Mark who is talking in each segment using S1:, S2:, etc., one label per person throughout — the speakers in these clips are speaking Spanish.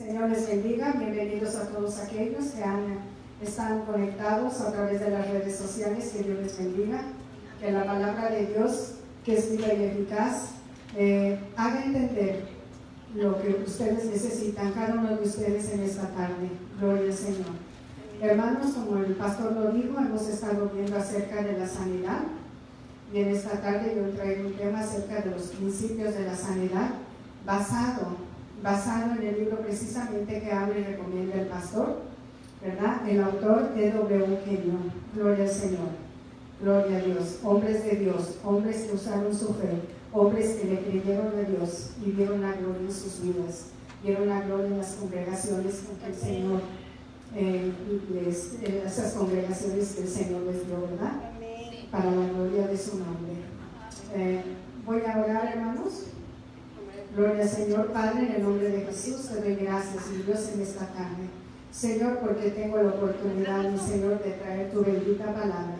S1: Señor les bendiga, bienvenidos a todos aquellos que están conectados a través de las redes sociales, que Dios les bendiga, que la palabra de Dios, que es viva y eficaz, haga entender lo que ustedes necesitan, cada uno de ustedes en esta tarde. Gloria al Señor. Hermanos, como el pastor lo dijo, hemos estado viendo acerca de la sanidad, y en esta tarde yo traigo un tema acerca de los principios de la sanidad, basado en el libro precisamente que habla y recomienda el pastor, ¿verdad? El autor E.W. Kenyon. Gloria al Señor, gloria a Dios. Hombres de Dios, hombres que usaron su fe, hombres que le creyeron a Dios y vieron la gloria en sus vidas, vieron la gloria en las congregaciones con que el Señor, esas congregaciones que el Señor les dio, ¿verdad? Para la gloria de su nombre. Voy a orar, hermanos. Gloria al Señor. Padre, en el nombre de Jesús te doy gracias, mi Dios, en esta tarde, Señor, porque tengo la oportunidad, mi Señor, de traer tu bendita palabra.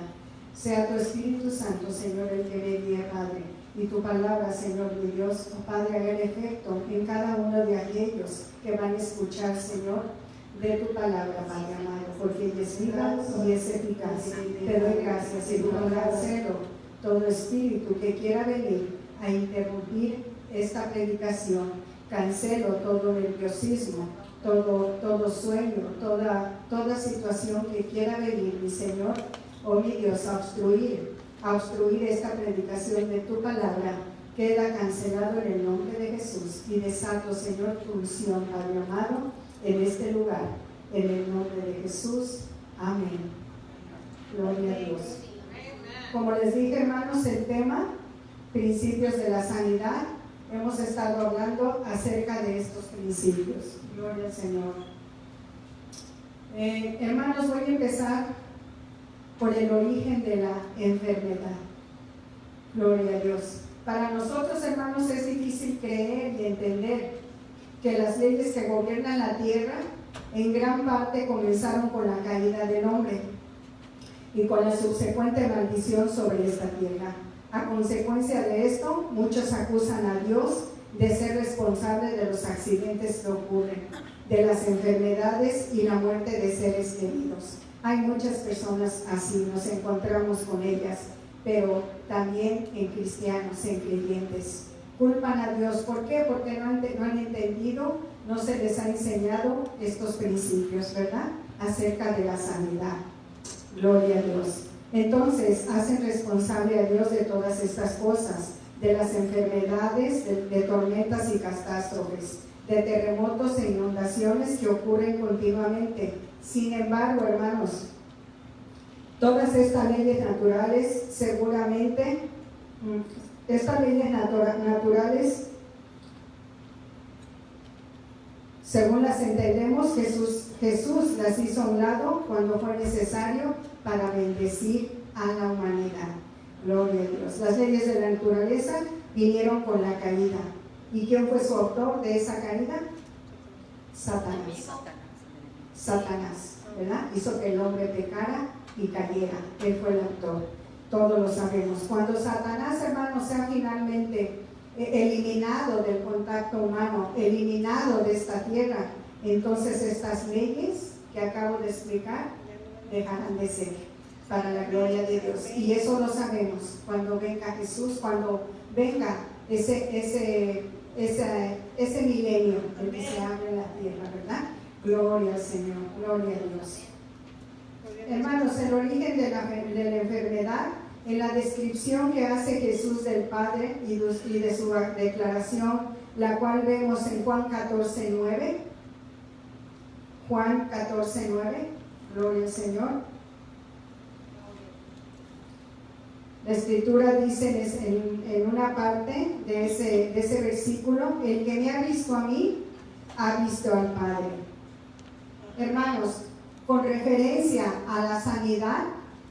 S1: Sea tu Espíritu Santo, Señor, el que me guíe, Padre, y tu palabra, Señor, mi Dios, oh Padre, haga el efecto en cada uno de aquellos que van a escuchar, Señor, de tu palabra, Padre amado, porque ella es viva y es eficaz. Te doy gracias y tu cancelo todo espíritu que quiera venir a interrumpir esta predicación. Cancelo todo nerviosismo, todo sueño, toda situación que quiera venir, mi Señor, oh mi Dios, a obstruir esta predicación de tu palabra. Queda cancelado en el nombre de Jesús, y desato, Señor, tu unción, Padre amado, en este lugar, en el nombre de Jesús. Amén. Gloria a Dios. Como les dije, hermanos, el tema, principios de la sanidad. Hemos estado hablando acerca de estos principios. Gloria al Señor. Hermanos, voy a empezar por el origen de la enfermedad. Gloria a Dios. Para nosotros, hermanos, es difícil creer y entender que las leyes que gobiernan la tierra en gran parte comenzaron con la caída del hombre y con la subsecuente maldición sobre esta tierra. A consecuencia de esto, muchos acusan a Dios de ser responsable de los accidentes que ocurren, de las enfermedades y la muerte de seres queridos. Hay muchas personas así, nos encontramos con ellas, pero también en cristianos, en creyentes. Culpan a Dios. ¿Por qué? Porque no han entendido, no se les ha enseñado estos principios, ¿verdad? Acerca de la sanidad. Gloria a Dios. Entonces, hacen responsable a Dios de todas estas cosas, de las enfermedades, de tormentas y catástrofes, de terremotos e inundaciones que ocurren continuamente. Sin embargo, hermanos, todas estas leyes naturales, seguramente, según las entendemos, Jesús las hizo a un lado cuando fue necesario para bendecir a la humanidad. Gloria a Dios. Las leyes de la naturaleza vinieron con la caída. ¿Y quién fue su autor de esa caída? Satanás, ¿verdad? Hizo que el hombre pecara y cayera. Él fue el autor. Todos lo sabemos. Cuando Satanás, hermanos, sea finalmente eliminado del contacto humano, eliminado de esta tierra, entonces estas leyes que acabo de explicar dejarán de ser, para la gloria de Dios. Y eso lo sabemos cuando venga Jesús, cuando venga ese milenio en que se abre la tierra, ¿verdad? Gloria al Señor, gloria a Dios. Hermanos, el origen de la enfermedad, en la descripción que hace Jesús del Padre y de su declaración, la cual vemos en Juan 14:9. Juan 14:9, gloria al Señor. La Escritura dice en una parte de ese versículo: el que me ha visto a mí, ha visto al Padre. Hermanos, con referencia a la sanidad,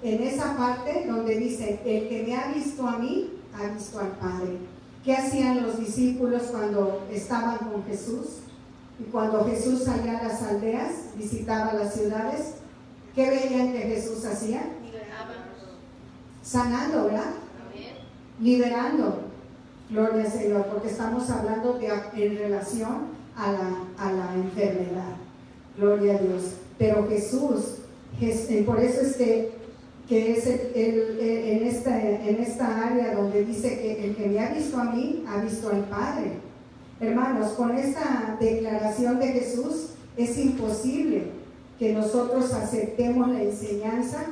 S1: en esa parte donde dice, el que me ha visto a mí, ha visto al Padre. ¿Qué hacían los discípulos cuando estaban con Jesús? Y cuando Jesús salía a las aldeas, visitaba las ciudades, ¿qué veían que Jesús hacía? Sanando, ¿verdad? Liberando. Gloria al Señor, porque estamos hablando en relación a la enfermedad. Gloria a Dios. Pero Jesús, por eso es que es en esta área donde dice que el que me ha visto a mí, ha visto al Padre. Hermanos, con esta declaración de Jesús es imposible que nosotros aceptemos la enseñanza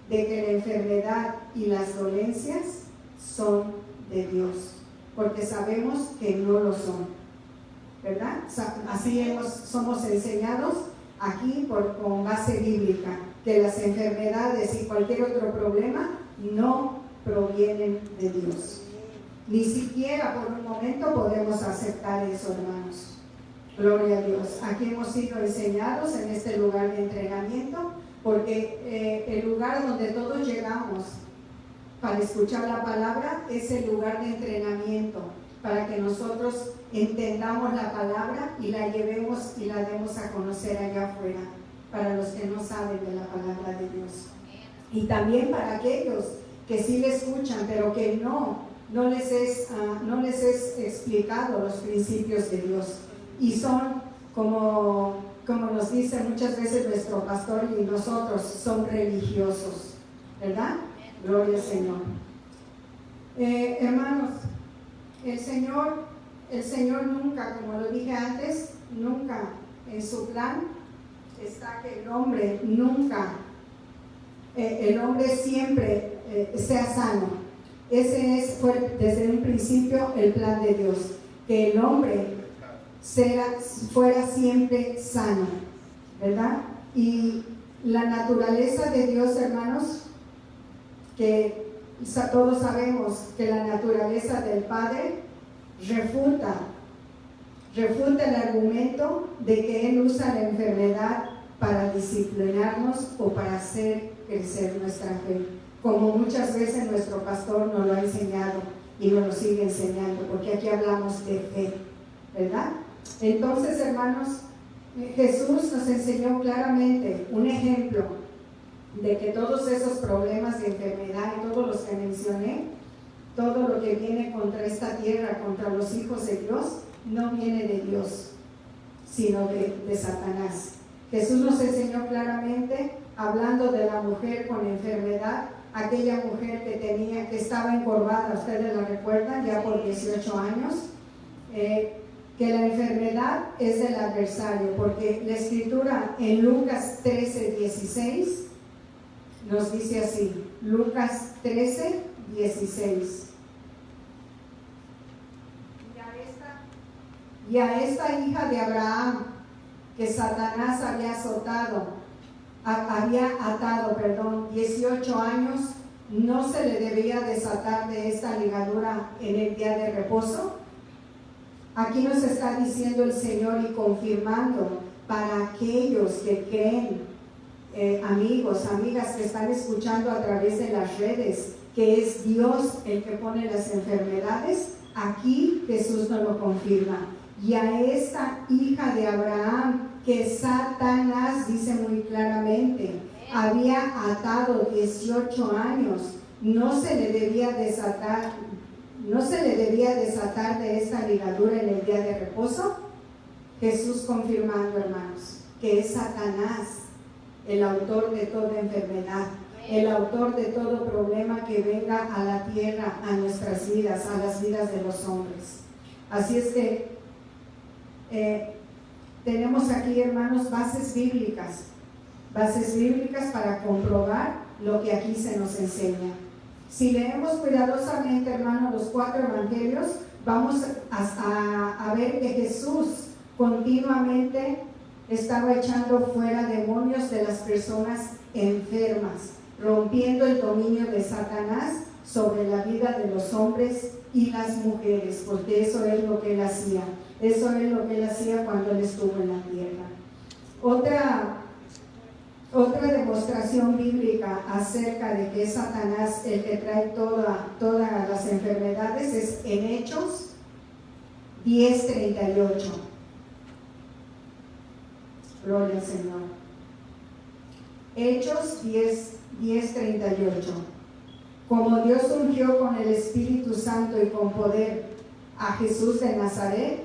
S1: de que la enfermedad y las dolencias son de Dios, porque sabemos que no lo son, ¿verdad? Así somos enseñados aquí con base bíblica, que las enfermedades y cualquier otro problema no provienen de Dios. Ni siquiera por un momento podemos aceptar eso, hermanos. Gloria a Dios. Aquí hemos sido enseñados en este lugar de entrenamiento, porque el lugar donde todos llegamos para escuchar la palabra es el lugar de entrenamiento, para que nosotros entendamos la palabra y la llevemos y la demos a conocer allá afuera, para los que no saben de la palabra de Dios. Y también para aquellos que sí le escuchan, pero que no les es explicado los principios de Dios. Y son, como nos dice muchas veces nuestro pastor y nosotros, son religiosos, ¿verdad? Gloria al Señor. Hermanos, el Señor nunca, como lo dije antes, nunca en su plan está que el hombre siempre sea sano. Ese fue desde un principio el plan de Dios, que el hombre fuera siempre sano, ¿verdad? Y la naturaleza de Dios, hermanos, que todos sabemos que la naturaleza del Padre refuta el argumento de que Él usa la enfermedad para disciplinarnos o para hacer crecer nuestra fe, como muchas veces nuestro pastor nos lo ha enseñado y nos lo sigue enseñando, porque aquí hablamos de fe, ¿verdad? Entonces, hermanos, Jesús nos enseñó claramente un ejemplo de que todos esos problemas de enfermedad y todos los que mencioné, todo lo que viene contra esta tierra, contra los hijos de Dios, no viene de Dios, sino de Satanás. Jesús nos enseñó claramente, hablando de la mujer con enfermedad, aquella mujer que estaba encorvada, ustedes la recuerdan, ya por 18 años, que la enfermedad es del adversario, porque la escritura en Lucas 13:16 nos dice así, Lucas 13:16. Y a esta hija de Abraham, que Satanás había atado 18 años, ¿no se le debía desatar de esta ligadura en el día de reposo? Aquí nos está diciendo el Señor y confirmando para aquellos que creen, amigos, amigas que están escuchando a través de las redes, que es Dios el que pone las enfermedades. Aquí Jesús nos lo confirma. Y a esta hija de Abraham, que Satanás, dice muy claramente, había atado 18 años, no se le debía desatar de esta ligadura en el día de reposo. Jesús confirmando, hermanos, que es Satanás el autor de toda enfermedad, el autor de todo problema que venga a la tierra, a nuestras vidas, a las vidas de los hombres. Así es que tenemos aquí, hermanos, bases bíblicas para comprobar lo que aquí se nos enseña. Si leemos cuidadosamente, hermanos, los 4 evangelios, vamos a ver que Jesús continuamente estaba echando fuera demonios de las personas enfermas, rompiendo el dominio de Satanás sobre la vida de los hombres y las mujeres, porque eso es lo que él hacía. Eso es lo que él hacía cuando él estuvo en la tierra. Otra demostración bíblica acerca de que es Satanás el que trae todas las enfermedades es en Hechos 10:38. Gloria al Señor. Hechos 10:38. Como Dios ungió con el Espíritu Santo y con poder a Jesús de Nazaret,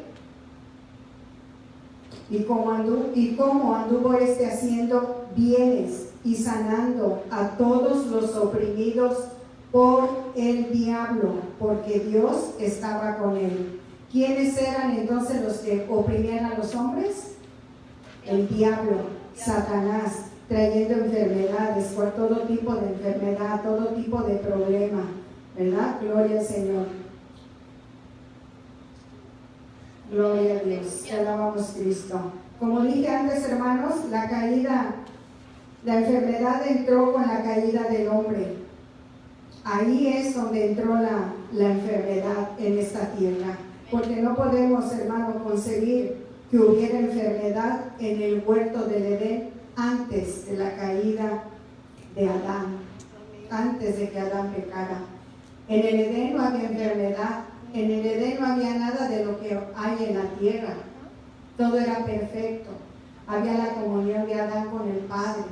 S1: y cómo anduvo este haciendo bienes y sanando a todos los oprimidos por el diablo, porque Dios estaba con él. ¿Quiénes eran entonces los que oprimían a los hombres? El diablo, Satanás, trayendo enfermedades, por todo tipo de enfermedad, todo tipo de problema, ¿verdad? Gloria al Señor. Gloria a Dios, te alabamos, Cristo. Como dije antes, hermanos, la enfermedad entró con la caída del hombre. Ahí es donde entró la enfermedad en esta tierra. Porque no podemos, hermano, concebir que hubiera enfermedad en el huerto del Edén antes de la caída de Adán, antes de que Adán pecara. En el Edén no había enfermedad, en el Edén no había nada de lo que hay en la tierra. Todo era perfecto. Había la comunión de Adán con el Padre.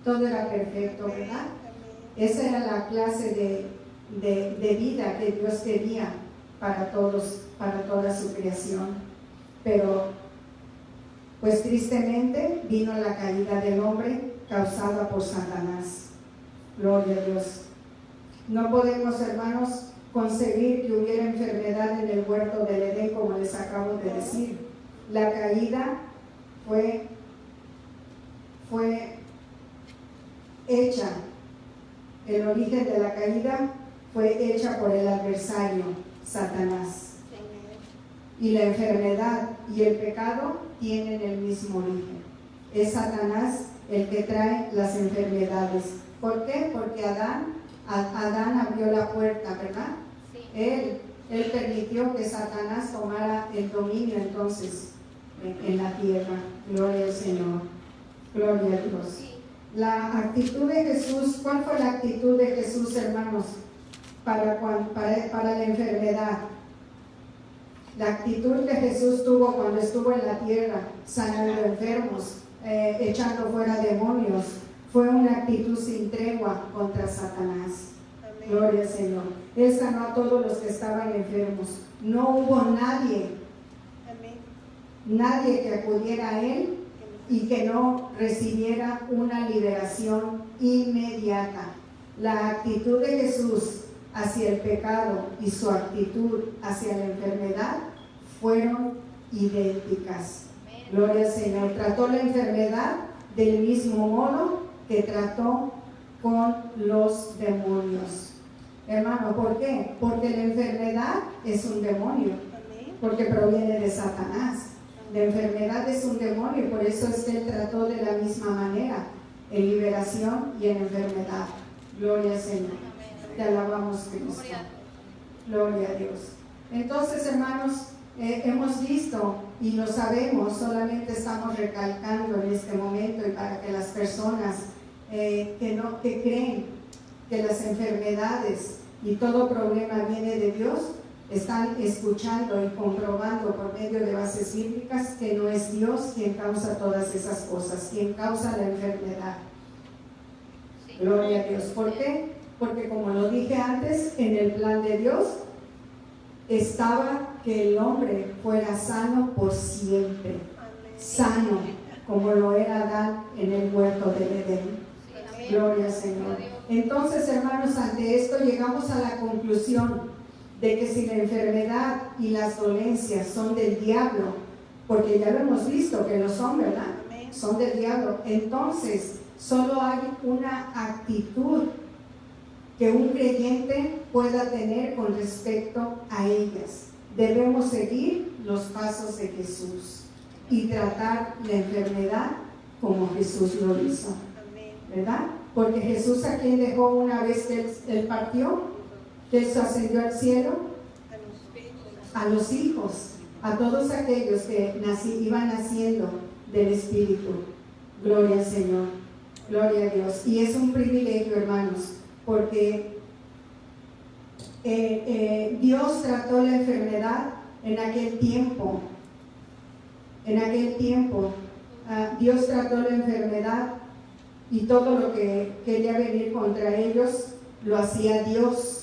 S1: Todo era perfecto, ¿verdad? Esa era la clase de vida que Dios quería para todos, para toda su creación. Pero, pues tristemente, vino la caída del hombre causada por Satanás. Gloria a Dios. No podemos, hermanos, concebir que hubiera enfermedad en el huerto del Edén, como les acabo de decir. La caída fue hecha, el origen de la caída fue hecha por el adversario, Satanás. Y la enfermedad y el pecado tienen el mismo origen. Es Satanás el que trae las enfermedades. ¿Por qué? Porque Adán abrió la puerta, ¿verdad? Sí. Él permitió que Satanás tomara el dominio entonces en la tierra. Gloria al Señor. Gloria a Dios. Sí. La actitud de Jesús, ¿cuál fue la actitud de Jesús, hermanos, para la enfermedad? La actitud que Jesús tuvo cuando estuvo en la tierra, sanando enfermos, echando fuera demonios, fue una actitud sin tregua contra Satanás. Amén. Gloria al Señor. Él sanó a todos los que estaban enfermos. No hubo nadie, amén, nadie que acudiera a Él y que no recibiera una liberación inmediata. La actitud de Jesús hacia el pecado y su actitud hacia la enfermedad fueron idénticas. Amén. Gloria al Señor. Trató la enfermedad del mismo modo que trató con los demonios. Hermano, ¿por qué? Porque la enfermedad es un demonio, porque proviene de Satanás. La enfermedad es un demonio y por eso es que él trató de la misma manera, en liberación y en enfermedad. Gloria al Señor. Te alabamos, Cristo. Gloria a Dios. Entonces, hermanos, hemos visto y lo sabemos, solamente estamos recalcando en este momento y para que las personas que creen que las enfermedades y todo problema viene de Dios, están escuchando y comprobando por medio de bases bíblicas que no es Dios quien causa todas esas cosas, quien causa la enfermedad. Gloria a Dios. ¿Por qué? Porque como lo dije antes, en el plan de Dios estaba que el hombre fuera sano por siempre, sano como lo era Adán en el huerto del Edén. Gloria al Señor. Entonces, hermanos, ante esto llegamos a la conclusión de que si la enfermedad y las dolencias son del diablo, porque ya lo hemos visto que lo son, ¿verdad? Son del diablo. Entonces, solo hay una actitud que un creyente pueda tener con respecto a ellas. Debemos seguir los pasos de Jesús y tratar la enfermedad como Jesús lo hizo, ¿verdad? Porque Jesús, a quien dejó una vez que él partió, que él se ascendió al cielo, a los hijos, a todos aquellos que iban naciendo del Espíritu. Gloria al Señor, gloria a Dios. Y es un privilegio, hermanos, porque Dios trató la enfermedad en aquel tiempo. Dios trató la enfermedad y todo lo que quería venir contra ellos lo hacía Dios.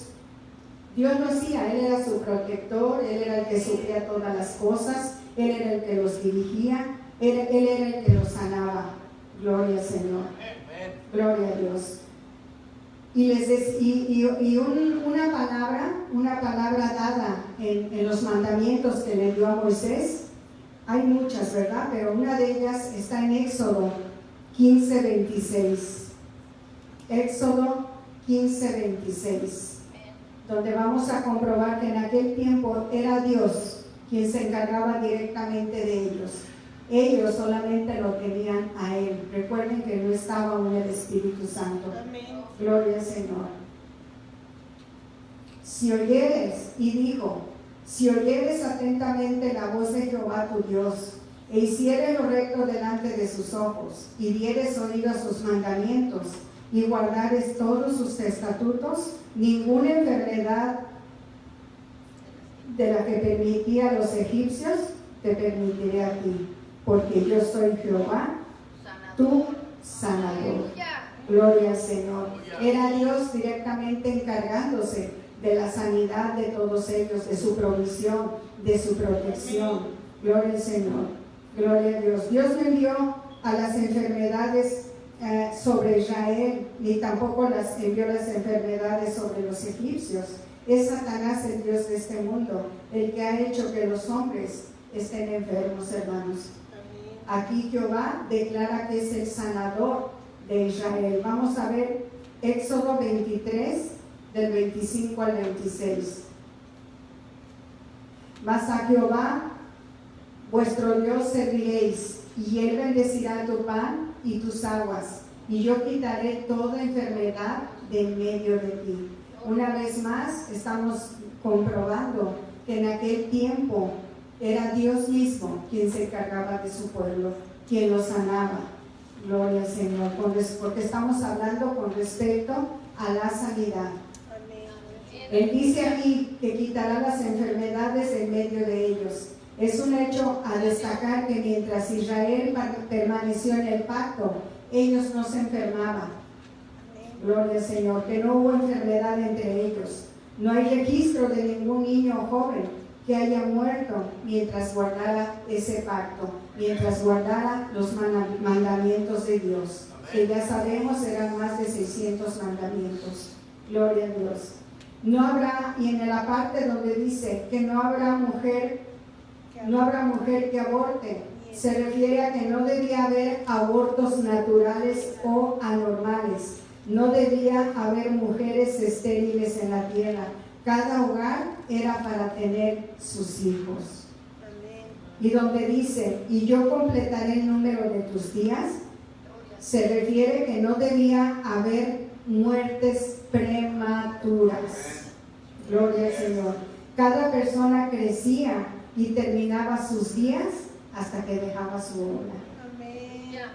S1: Dios lo hacía, Él era su protector, Él era el que suplía todas las cosas, Él era el que los dirigía, Él era el que los sanaba. Gloria al Señor. Gloria a Dios. Una palabra dada en los mandamientos que le dio a Moisés. Hay muchas, ¿verdad? Pero una de ellas está en Éxodo 15:26. Éxodo 15:26, donde vamos a comprobar que en aquel tiempo era Dios quien se encargaba directamente de ellos. Ellos solamente lo tenían a Él. Recuerden que no estaba aún el Espíritu Santo. Amén. Gloria al Señor. Si oyeres, y dijo, si oyeres atentamente la voz de Jehová tu Dios, e hicieres lo recto delante de sus ojos, y dieres oído a sus mandamientos, y guardares todos sus estatutos, ninguna enfermedad de la que permití a los egipcios, te permitiré a ti, porque yo soy Jehová, tu sanador. Gloria al Señor. Era Dios directamente encargándose de la sanidad de todos ellos, de su provisión, de su protección. Gloria al Señor. Gloria a Dios. Dios no envió a las enfermedades sobre Israel, ni tampoco envió las enfermedades sobre los egipcios. Es Satanás, el Dios de este mundo, el que ha hecho que los hombres estén enfermos, hermanos. Aquí Jehová declara que es el sanador de Israel. Vamos a ver Éxodo 23, del 25 al 26. Mas a Jehová vuestro Dios serviréis, y Él bendecirá tu pan y tus aguas, y yo quitaré toda enfermedad de en medio de ti. Una vez más estamos comprobando que en aquel tiempo era Dios mismo quien se encargaba de su pueblo, quien lo sanaba. Gloria al Señor, porque estamos hablando con respecto a la sanidad. Él dice aquí que quitará las enfermedades en medio de ellos. Es un hecho a destacar que mientras Israel permaneció en el pacto, ellos no se enfermaban. Gloria al Señor, que no hubo enfermedad entre ellos. No hay registro de ningún niño o joven que haya muerto mientras guardara ese pacto, mientras guardara los mandamientos de Dios, que ya sabemos eran más de 600 mandamientos. Gloria a Dios. No habrá, y en la parte donde dice que no habrá mujer que aborte, se refiere a que no debía haber abortos naturales o anormales. No debía haber mujeres estériles en la tierra. Cada hogar era para tener sus hijos. Y donde dice, y yo completaré el número de tus días, se refiere que no debía haber muertes prematuras. Gloria al Señor. Cada persona crecía y terminaba sus días hasta que dejaba su hora,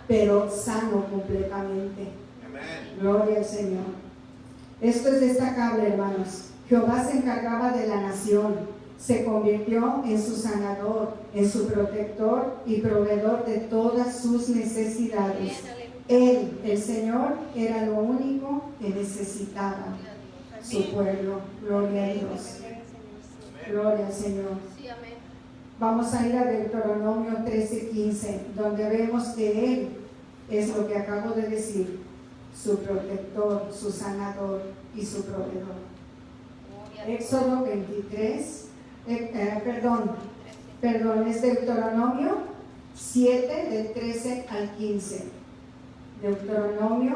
S1: pero sano completamente. Gloria al Señor. Esto es destacable, hermanos. Jehová se encargaba de la nación, se convirtió en su sanador, en su protector y proveedor de todas sus necesidades. Él, el Señor, era lo único que necesitaba su pueblo. Gloria a Dios. Gloria al Señor. Vamos a ir a Deuteronomio 13:15, donde vemos que Él es lo que acabo de decir, su protector, su sanador y su proveedor. Éxodo 23, es Deuteronomio 7 del 13 al 15. Deuteronomio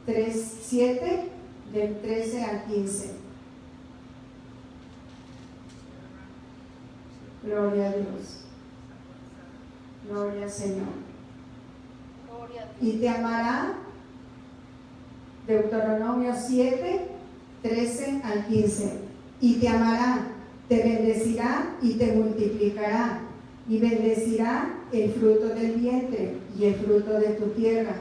S1: 7 del 13 al 15. Gloria a Dios. Gloria al Señor. Y te amará, Deuteronomio 7, 13 al 15. Y te amará, te bendecirá y te multiplicará, y bendecirá el fruto del vientre y el fruto de tu tierra,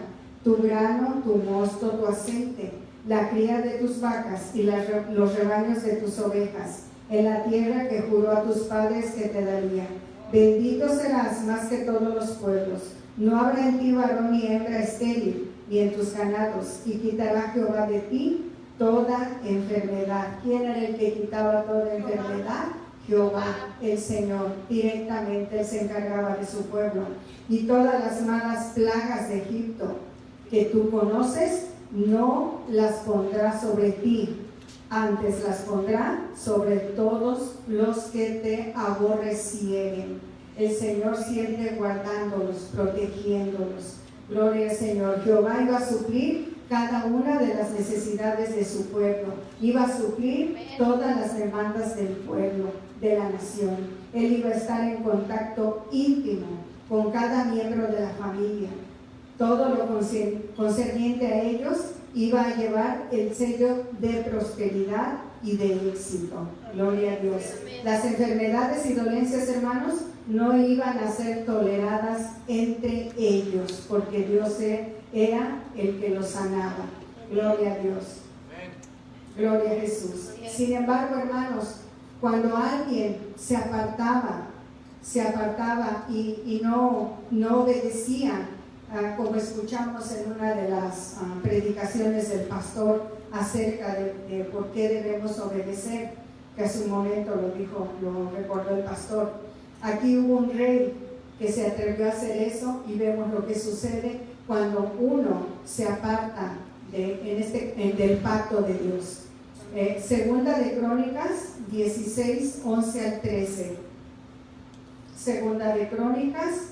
S1: tu grano, tu mosto, tu aceite, la cría de tus vacas y los rebaños de tus ovejas, en la tierra que juró a tus padres que te daría. Bendito serás más que todos los pueblos. No habrá en ti varón ni hembra estéril, ni en tus ganados, y quitará Jehová de ti toda enfermedad. ¿Quién era el que quitaba toda enfermedad? Jehová, el Señor, directamente Él se encargaba de su pueblo. Y todas las malas plagas de Egipto que tú conoces, no las pondrá sobre ti, antes las pondrá sobre todos los que te aborrecieren. El Señor siempre guardándolos, protegiéndolos. Gloria al Señor. Jehová iba a suplir cada una de las necesidades de su pueblo. Iba a suplir todas las demandas del pueblo, de la nación. Él iba a estar en contacto íntimo con cada miembro de la familia. Todo lo concerniente a ellos iba a llevar el sello de prosperidad y de éxito. Gloria a Dios. Las enfermedades y dolencias, hermanos, no iban a ser toleradas entre ellos, porque Dios era el que los sanaba. Gloria a Dios. Gloria a Jesús. Sin embargo, hermanos, cuando alguien se apartaba y no obedecía, como escuchamos en una de las predicaciones del pastor acerca de por qué debemos obedecer, que a su momento lo recordó el pastor. Aquí hubo un rey que se atrevió a hacer eso, y vemos lo que sucede cuando uno se aparta del pacto de Dios. Segunda de Crónicas 16, 11 al 13. Segunda de Crónicas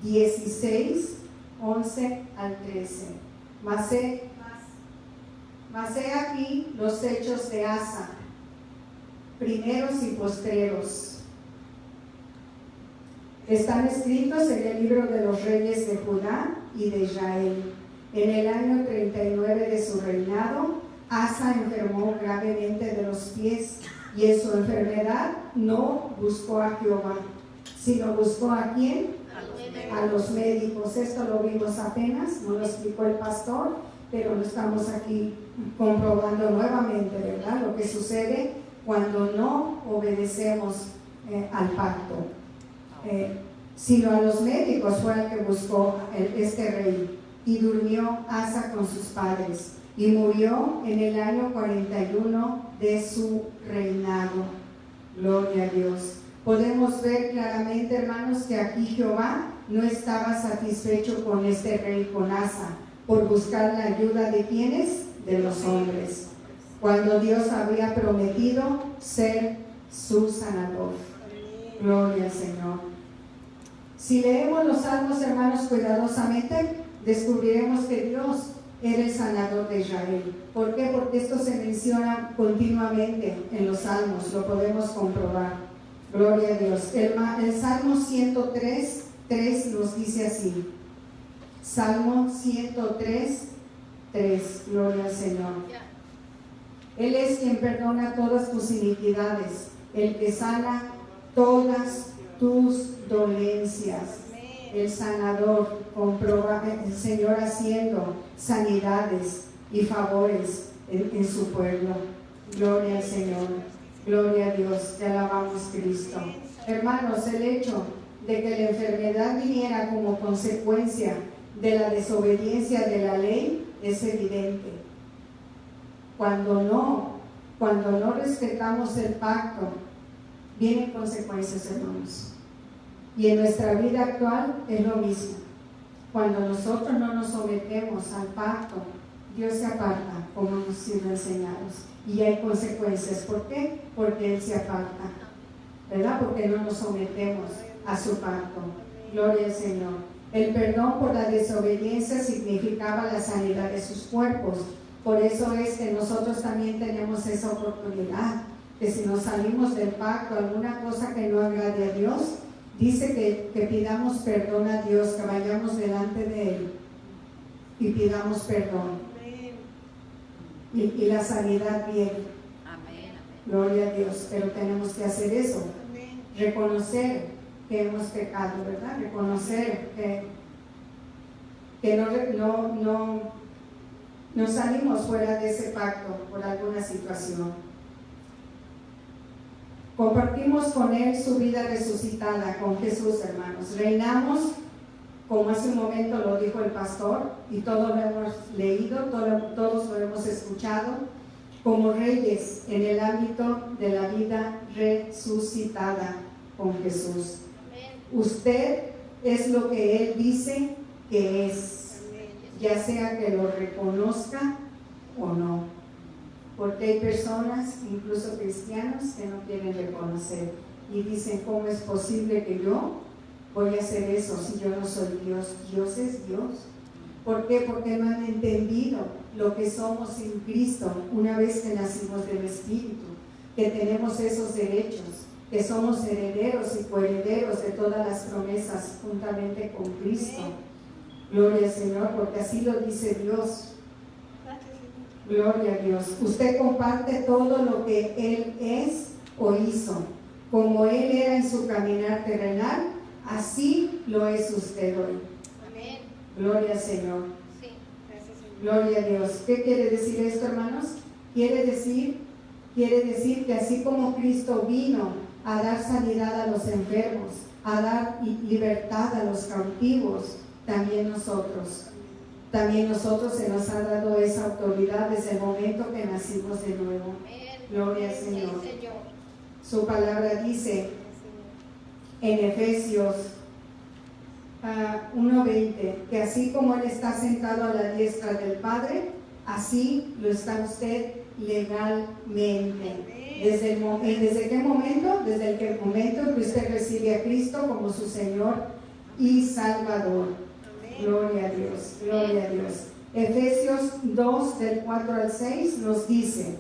S1: 16, 11 al 13. Mas he aquí los hechos de Asa, primeros y postreros. Están escritos en el libro de los reyes de Judá y de Israel. En el año 39 de su reinado, Asa enfermó gravemente de los pies, y en su enfermedad no buscó a Jehová, sino buscó ¿a quién? A los médicos. Esto lo vimos apenas, no lo explicó el pastor, pero lo estamos aquí comprobando nuevamente, ¿verdad? Lo que sucede cuando no obedecemos al pacto. Sino a los médicos fue el que buscó este rey, y durmió Asa con sus padres, y murió en el año 41 de su reinado. Gloria a Dios. Podemos ver claramente, hermanos, que aquí Jehová no estaba satisfecho con este rey, con Asa, por buscar la ayuda de ¿quiénes? De los hombres, cuando Dios había prometido ser su sanador. Gloria al Señor. Si leemos los salmos, hermanos, cuidadosamente, descubriremos que Dios era el sanador de Israel. ¿Por qué? Porque esto se menciona continuamente en los salmos, lo podemos comprobar. Gloria a Dios. El Salmo 103, 3 nos dice así. Salmo 103, 3. Gloria al Señor. Él es quien perdona todas tus iniquidades, el que sana todas tus dolencias. El sanador, comprueba el Señor haciendo sanidades y favores en su pueblo. Gloria al Señor, gloria a Dios, te alabamos, Cristo. Hermanos, el hecho de que la enfermedad viniera como consecuencia de la desobediencia de la ley es evidente. Cuando no respetamos el pacto, vienen consecuencias, hermanos. Y en nuestra vida actual es lo mismo. Cuando nosotros no nos sometemos al pacto, Dios se aparta, como hemos sido enseñados. Y hay consecuencias. ¿Por qué? Porque Él se aparta, ¿verdad? Porque no nos sometemos a su pacto. Gloria al Señor. El perdón por la desobediencia significaba la sanidad de sus cuerpos. Por eso es que nosotros también tenemos esa oportunidad, que si nos salimos del pacto, alguna cosa que no agrade a Dios, dice que pidamos perdón a Dios, que vayamos delante de Él y pidamos perdón. Y la sanidad viene. Gloria a Dios. Pero tenemos que hacer eso. Reconocer que hemos pecado, ¿verdad? Reconocer que no salimos fuera de ese pacto por alguna situación. Compartimos con Él su vida resucitada, con Jesús, hermanos. Reinamos, como hace un momento lo dijo el pastor, y todos lo hemos leído, todos lo hemos escuchado. como reyes en el ámbito de la vida resucitada con Jesús. Usted es lo que Él dice que es, ya sea que lo reconozca o no, porque hay personas, incluso cristianos, que no quieren reconocer y dicen: ¿cómo es posible que yo voy a hacer eso si yo no soy Dios? Dios es Dios. ¿Por qué? Porque no han entendido lo que somos en Cristo una vez que nacimos del Espíritu, que tenemos esos derechos, que somos herederos y coherederos de todas las promesas juntamente con Cristo. Gloria al Señor, porque así lo dice Dios. Gloria a Dios. Usted comparte todo lo que Él es o hizo. Como Él era en su caminar terrenal, así lo es usted hoy.
S2: Amén.
S1: Gloria al Señor.
S2: Sí.
S1: Gloria a Dios. ¿Qué quiere decir esto, hermanos? Quiere decir que así como Cristo vino a dar sanidad a los enfermos, a dar libertad a los cautivos, también nosotros se nos ha dado esa autoridad desde el momento que nacimos de nuevo. Gloria al Señor. Su palabra dice en Efesios 1:20 que así como Él está sentado a la diestra del Padre, así lo está usted legalmente. ¿Desde qué momento? Desde el momento que usted recibe a Cristo como su Señor y Salvador. Gloria a Dios, gloria a Dios. Efesios 2, del 4 al 6 nos dice,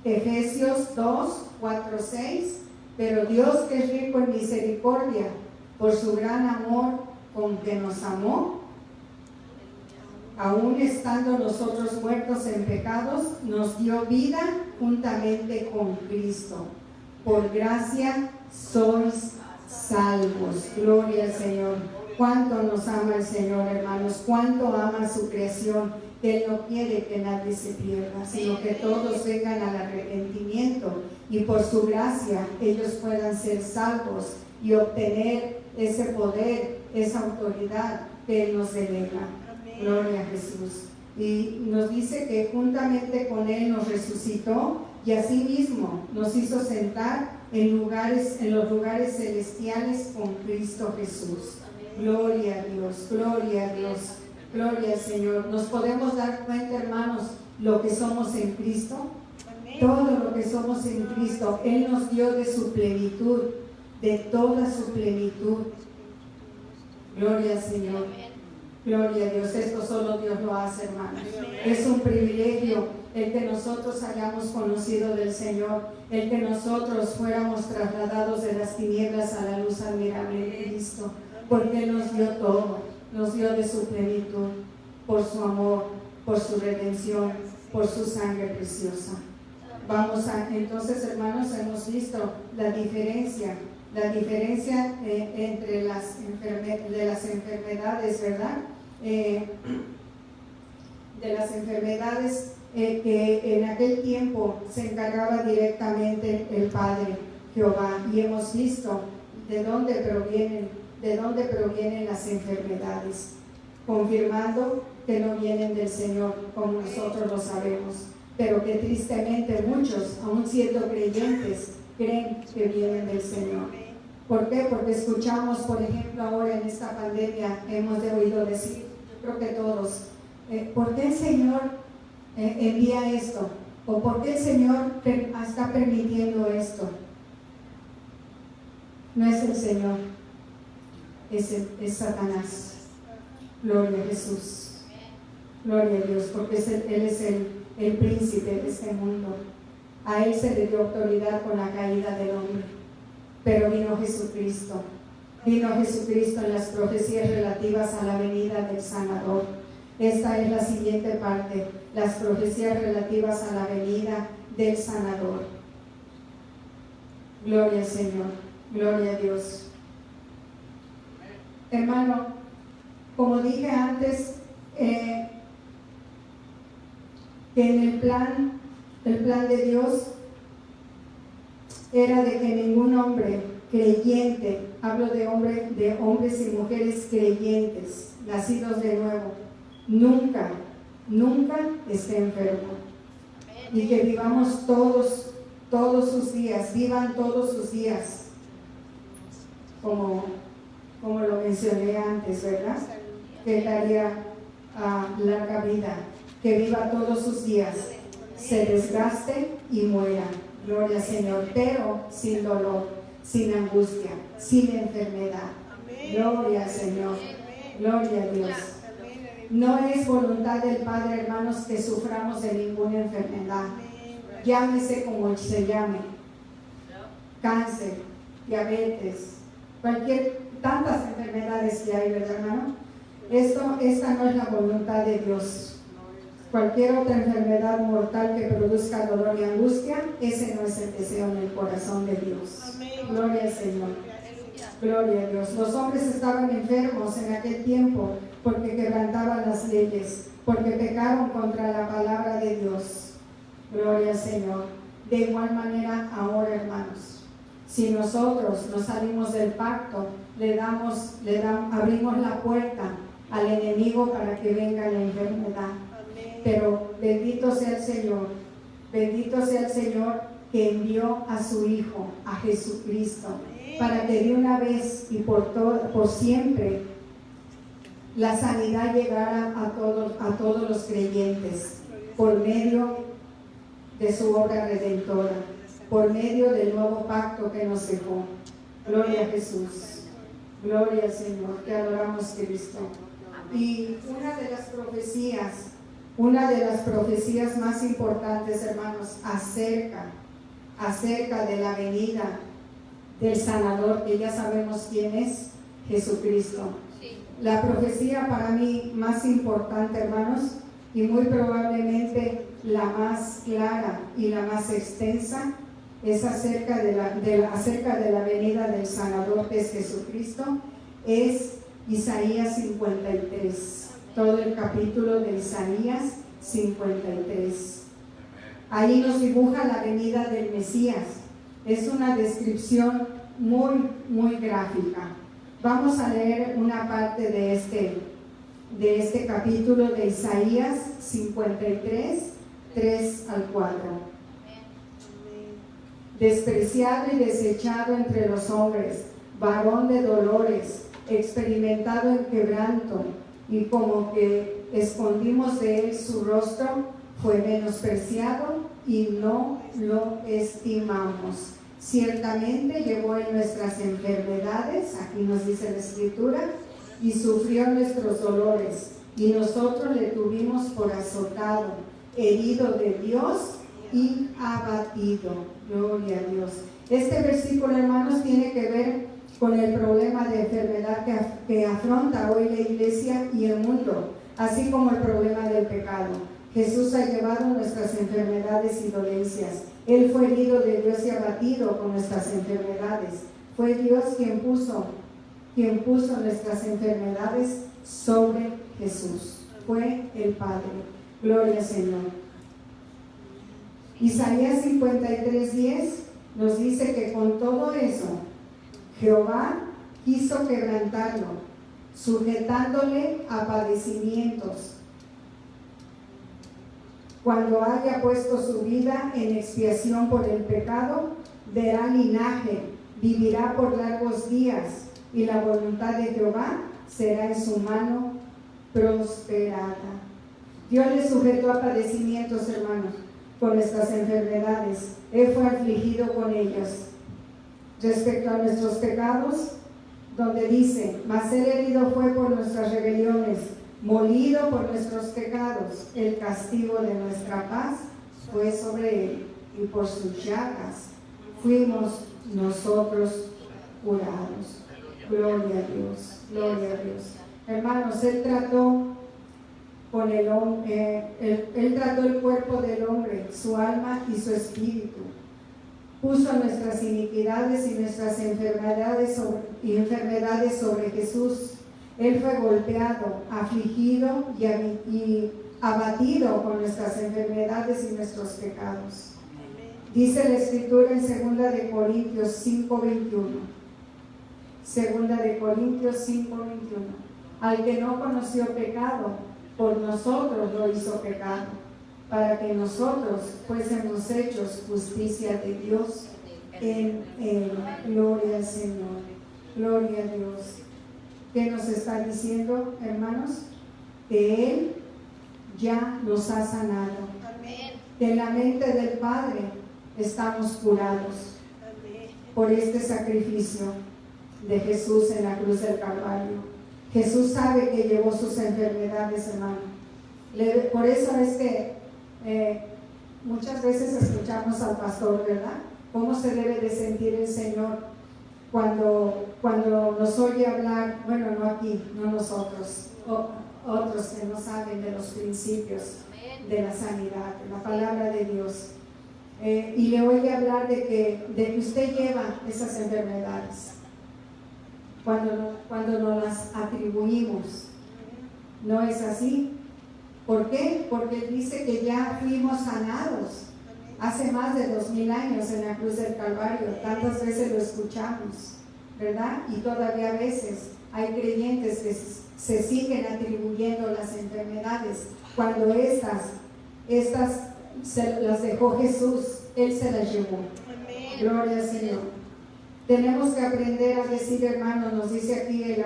S1: Efesios 2, 4, 6, pero Dios, que es rico en misericordia, por su gran amor con que nos amó, aun estando nosotros muertos en pecados, nos dio vida juntamente con Cristo. Por gracia sois salvos. Gloria al Señor. Cuánto nos ama el Señor, hermanos, cuánto ama su creación, que Él no quiere que nadie se pierda, sino que todos vengan al arrepentimiento y por su gracia ellos puedan ser salvos y obtener ese poder, esa autoridad que Él nos delega. Gloria a Jesús. Y nos dice que juntamente con Él nos resucitó y asimismo nos hizo sentar en los lugares celestiales con Cristo Jesús. Gloria a Dios, gloria a Dios, gloria al Señor. Nos podemos dar cuenta, hermanos, lo que somos en Cristo. Todo lo que somos en Cristo, Él nos dio de su plenitud, de toda su plenitud. Gloria al Señor. Gloria a Dios, esto solo Dios lo hace, hermanos. Es un privilegio el que nosotros hayamos conocido del Señor, el que nosotros fuéramos trasladados de las tinieblas a la luz admirable de Cristo, porque Él nos dio todo, nos dio de su plenitud, por su amor, por su redención, por su sangre preciosa. Entonces, hermanos, hemos visto la diferencia entre las enfermedades, ¿verdad? De las enfermedades que en aquel tiempo se encargaba directamente el Padre Jehová, y hemos visto de dónde provienen las enfermedades, confirmando que no vienen del Señor, como nosotros lo sabemos, pero que tristemente muchos, aun siendo creyentes, creen que vienen del Señor. ¿Por qué? Porque escuchamos, por ejemplo, ahora en esta pandemia, hemos oído decir, yo creo que todos, ¿por qué el Señor envía esto? ¿O por qué el Señor está permitiendo esto? No es el Señor, es Satanás. Gloria a Jesús, gloria a Dios, porque Él es el príncipe de este mundo. A Él se le dio autoridad con la caída del hombre, pero vino Jesucristo en las profecías relativas a la venida del sanador. Esta es la siguiente parte, las profecías relativas a la venida del sanador. Gloria al Señor, gloria a Dios. Hermano, como dije antes, que en el plan de Dios era de que ningún hombre creyente, hablo de hombres y mujeres creyentes, nacidos de nuevo, nunca esté enfermo. y que vivamos todos sus días, vivan todos sus días, como lo mencioné antes, ¿verdad? Que Él daría larga vida, que viva todos sus días, se desgaste y muera, gloria al Señor, pero sin dolor, sin angustia, sin enfermedad, gloria al Señor, gloria a Dios. No es voluntad del Padre, hermanos, que suframos de ninguna enfermedad, llámese como se llame, cáncer, diabetes, tantas enfermedades que hay, ¿verdad, hermano? Esta no es la voluntad de Dios. Cualquier otra enfermedad mortal que produzca dolor y angustia, ese no es el deseo en el corazón de Dios. Gloria al Señor. Gloria a Dios. Los hombres estaban enfermos en aquel tiempo porque quebrantaban las leyes, porque pecaron contra la palabra de Dios. Gloria al Señor. De igual manera ahora, hermanos, si nosotros nos salimos del pacto, abrimos la puerta al enemigo para que venga la enfermedad. Pero bendito sea el Señor que envió a su Hijo, a Jesucristo, para que de una vez y por siempre la sanidad llegara a todos los creyentes, por medio de su obra redentora, por medio del nuevo pacto que nos dejó. Gloria a Jesús, gloria al Señor, te adoramos, Cristo. Y una de las profecías más importantes, hermanos, acerca de la venida del sanador, que ya sabemos quién es, Jesucristo. La profecía para mí más importante, hermanos, y muy probablemente la más clara y la más extensa, es acerca de la venida del sanador, que es Jesucristo, es Isaías 53. Todo el capítulo de Isaías 53. Ahí nos dibuja la venida del Mesías. Es una descripción muy, muy gráfica. Vamos a leer una parte de este capítulo de Isaías 53, 3 al 4. Despreciado y desechado entre los hombres, varón de dolores, experimentado en quebranto, y como que escondimos de él su rostro, fue menospreciado y no lo estimamos. Ciertamente llevó en nuestras enfermedades, aquí nos dice la Escritura, y sufrió nuestros dolores, y nosotros le tuvimos por azotado, herido de Dios y abatido. Gloria a Dios. Este versículo, hermanos, tiene que ver con el problema de enfermedad que afronta hoy la iglesia y el mundo, así como el problema del pecado. Jesús ha llevado nuestras enfermedades y dolencias. Él fue herido de Dios y abatido con nuestras enfermedades. Fue Dios quien puso nuestras enfermedades sobre Jesús. Fue el Padre. Gloria al Señor. Isaías 53:10 nos dice que con todo eso, Jehová quiso quebrantarlo, sujetándole a padecimientos. Cuando haya puesto su vida en expiación por el pecado, verá linaje, vivirá por largos días, y la voluntad de Jehová será en su mano prosperada. Dios le sujetó a padecimientos, hermanos, con nuestras enfermedades. Él fue afligido con ellas. Respecto a nuestros pecados, donde dice, mas él herido fue por nuestras rebeliones, molido por nuestros pecados, el castigo de nuestra paz fue sobre él, y por sus llagas fuimos nosotros curados. Gloria a Dios, gloria a Dios. Hermanos, él trató el cuerpo del hombre, su alma y su espíritu. Puso nuestras iniquidades y nuestras enfermedades sobre Jesús. Él fue golpeado, afligido y abatido con nuestras enfermedades y nuestros pecados. Dice la Escritura en 2 Corintios 5:21. 2 Corintios 5:21. Al que no conoció pecado, por nosotros lo hizo pecado, para que nosotros fuésemos hechos justicia de Dios en Él. Gloria al Señor, gloria a Dios. ¿Qué nos está diciendo, hermanos? Que Él ya nos ha sanado. Que en la mente del Padre estamos curados por este sacrificio de Jesús en la cruz del Calvario. Jesús sabe que llevó sus enfermedades, hermano. Por eso es que muchas veces escuchamos al pastor, ¿verdad? ¿Cómo se debe de sentir el Señor cuando nos oye hablar? Bueno, no aquí, no nosotros, otros que no saben de los principios de la sanidad, de la palabra de Dios. Y le oye hablar de que usted lleva esas enfermedades cuando nos las atribuimos. ¿No es así? ¿Por qué? Porque dice que ya fuimos sanados hace más de 2000 años en la cruz del Calvario. Tantas veces lo escuchamos, ¿verdad? Y todavía a veces hay creyentes que se siguen atribuyendo las enfermedades cuando estas las dejó Jesús. Él se las llevó. Gloria al Señor. Tenemos que aprender a decir, hermano, nos dice aquí el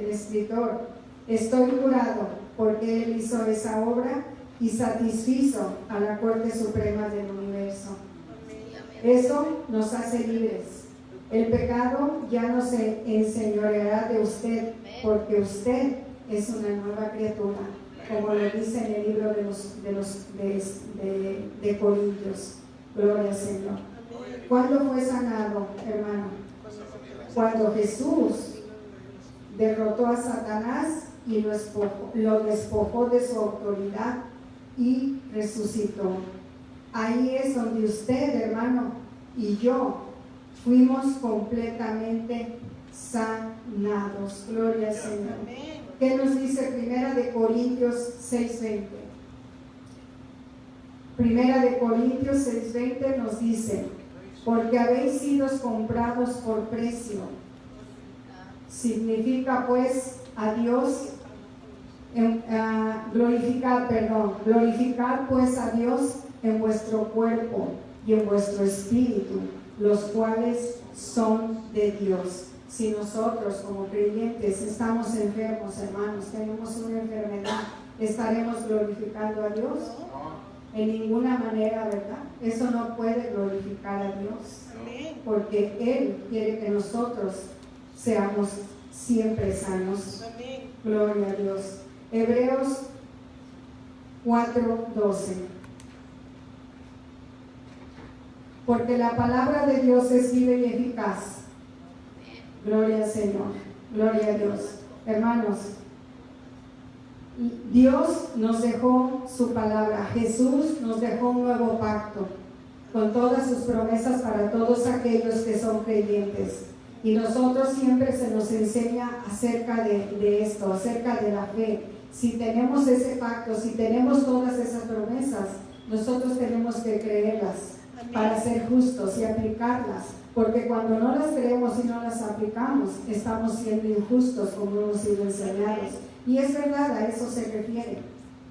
S1: escritor, estoy curado porque Él hizo esa obra y satisfizo a la Corte Suprema del Universo. Eso nos hace libres. El pecado ya no se enseñoreará de usted, porque usted es una nueva criatura, como lo dice en el libro de Corintios. Gloria al Señor. ¿Cuándo fue sanado, hermano? Cuando Jesús derrotó a Satanás y lo despojó de su autoridad y resucitó. Ahí es donde usted, hermano, y yo fuimos completamente sanados. Gloria al Señor. ¿Qué nos dice Primera de Corintios 6:20? Primera de Corintios 6:20 nos dice, porque habéis sido comprados por precio. Significa pues a Dios, glorificar pues a Dios en vuestro cuerpo y en vuestro espíritu, los cuales son de Dios. Si nosotros como creyentes estamos enfermos, hermanos, tenemos una enfermedad, ¿estaremos glorificando a Dios? En ninguna manera, ¿verdad? Eso no puede glorificar a Dios, porque Él quiere que nosotros seamos siempre sanos. Gloria a Dios. Hebreos 4:12. Porque la palabra de Dios es viva y eficaz. Gloria al Señor, gloria a Dios. Hermanos, Dios nos dejó su palabra, Jesús nos dejó un nuevo pacto con todas sus promesas para todos aquellos que son creyentes. Y nosotros siempre se nos enseña acerca de esto, acerca de la fe. Si tenemos ese pacto, si tenemos todas esas promesas, nosotros tenemos que creerlas para ser justos y aplicarlas. Porque cuando no las creemos y no las aplicamos, estamos siendo injustos como hemos sido enseñados. Y es verdad, a eso se refiere,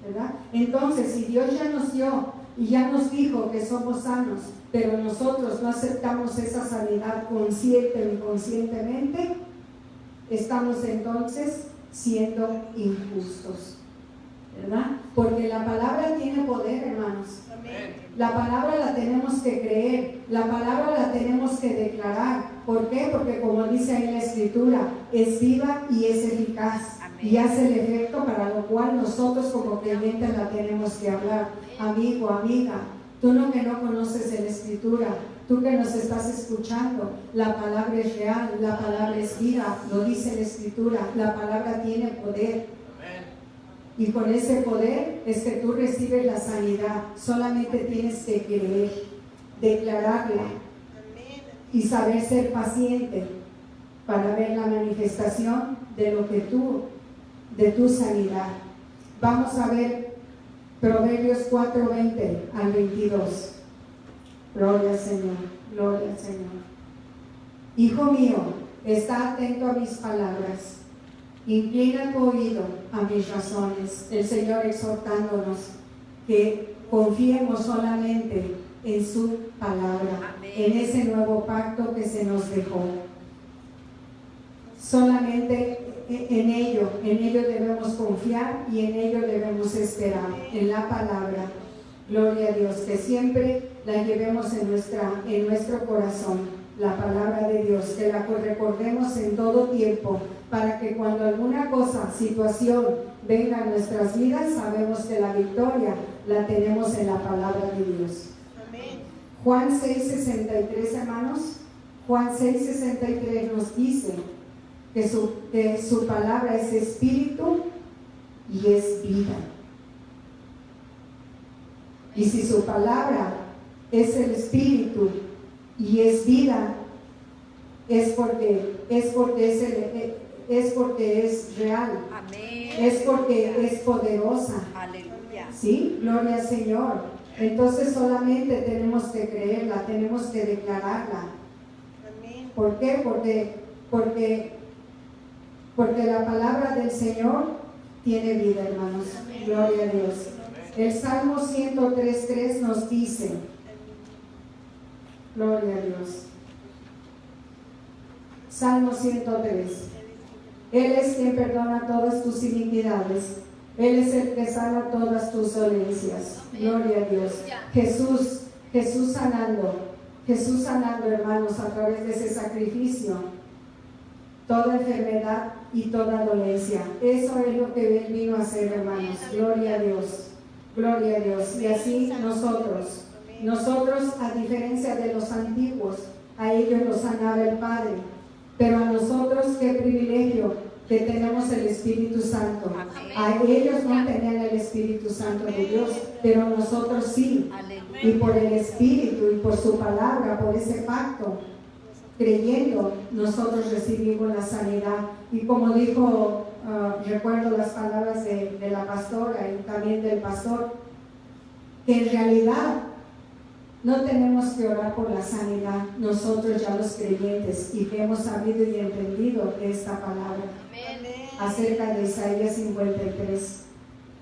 S1: ¿verdad? Entonces, si Dios ya nos dio y ya nos dijo que somos sanos, pero nosotros no aceptamos esa sanidad consciente o inconscientemente, estamos entonces siendo injustos, ¿verdad? Porque la palabra tiene poder, hermanos. La palabra la tenemos que creer, la palabra la tenemos que declarar. ¿Por qué? Porque como dice ahí la Escritura, es viva y es eficaz. Y hace el efecto para lo cual nosotros como creyentes la tenemos que hablar. Amigo, amiga, tú que no conoces la Escritura, tú que nos estás escuchando, la palabra es real, la palabra es vida, lo dice la Escritura, la palabra tiene poder. Y con ese poder es que tú recibes la sanidad. Solamente tienes que creer, declararla y saber ser paciente para ver la manifestación de lo que de tu sanidad. Vamos a ver Proverbios 4:20 al 22. Gloria al Señor, gloria al Señor. Hijo mío, está atento a mis palabras. Inclina tu oído a mis razones. El Señor exhortándonos que confiemos solamente en su palabra, en ese nuevo pacto que se nos dejó. Solamente en ello debemos confiar y en ello debemos esperar, en la palabra. Gloria a Dios, que siempre la llevemos en nuestro corazón, la palabra de Dios, que la recordemos en todo tiempo, para que cuando alguna cosa, situación venga a nuestras vidas, sabemos que la victoria la tenemos en la palabra de Dios. Amén. Juan 6:63, hermanos, Juan 6:63 nos dice que su palabra es espíritu y es vida. Y si su palabra es el espíritu y es vida, es porque es real. Amén. Es porque es poderosa. Aleluya. ¿Sí? Gloria al Señor. Entonces solamente tenemos que creerla, tenemos que declararla. Amén. ¿Por qué? Porque la palabra del Señor tiene vida, hermanos. Amén. Gloria a Dios. El Salmo 103:3 nos dice, gloria a Dios. Salmo 103. Él es quien perdona todas tus iniquidades. Él es el que sana todas tus dolencias. Gloria a Dios. Jesús sanando, hermanos, a través de ese sacrificio, toda enfermedad y toda dolencia. Eso es lo que Él vino a hacer, hermanos. Gloria a Dios. Gloria a Dios. Y así nosotros, a diferencia de los antiguos, a ellos los sanaba el Padre. Pero a nosotros, qué privilegio que tenemos el Espíritu Santo. A ellos no tenían el Espíritu Santo de Dios, pero nosotros sí. Y por el Espíritu y por su palabra, por ese pacto, creyendo, nosotros recibimos la sanidad. Y como dijo, recuerdo las palabras de la pastora y también del pastor, que en realidad no tenemos que orar por la sanidad, nosotros ya los creyentes, y que hemos sabido y entendido esta palabra. Amén. Acerca de Isaías 53.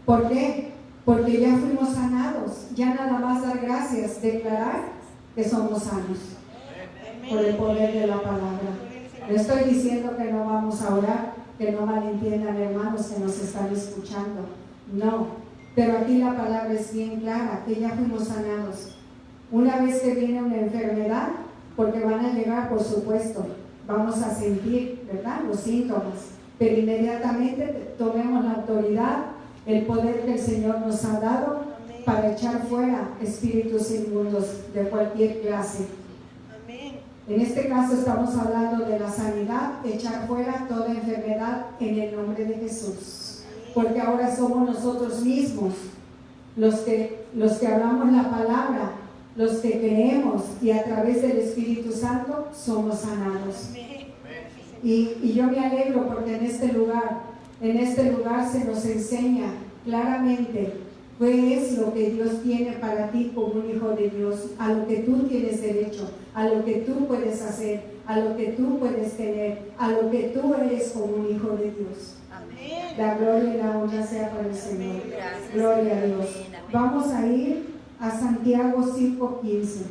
S1: ¿Por qué? Porque ya fuimos sanados. Ya nada más dar gracias, declarar que somos sanos. Amén. Por el poder de la palabra. No estoy diciendo que no vamos a orar, que no malentiendan, hermanos que nos están escuchando. No, pero aquí la palabra es bien clara, que ya fuimos sanados. Una vez que viene una enfermedad, porque van a llegar, por supuesto, vamos a sentir, ¿verdad?, los síntomas, pero inmediatamente tomemos la autoridad, el poder que el Señor nos ha dado para echar fuera espíritus inmundos de cualquier clase. En este caso estamos hablando de la sanidad, echar fuera toda enfermedad en el nombre de Jesús, porque ahora somos nosotros mismos los que hablamos la palabra, los que creemos, y a través del Espíritu Santo somos sanados. Y yo me alegro porque en este lugar se nos enseña claramente qué es lo que Dios tiene para ti como un hijo de Dios, a lo que tú tienes derecho, a lo que tú puedes hacer, a lo que tú puedes tener, a lo que tú eres como un hijo de Dios. Amén. La gloria y la honra sea para el Señor. Gracias, gloria a Dios. Vamos a ir a Santiago 5:15.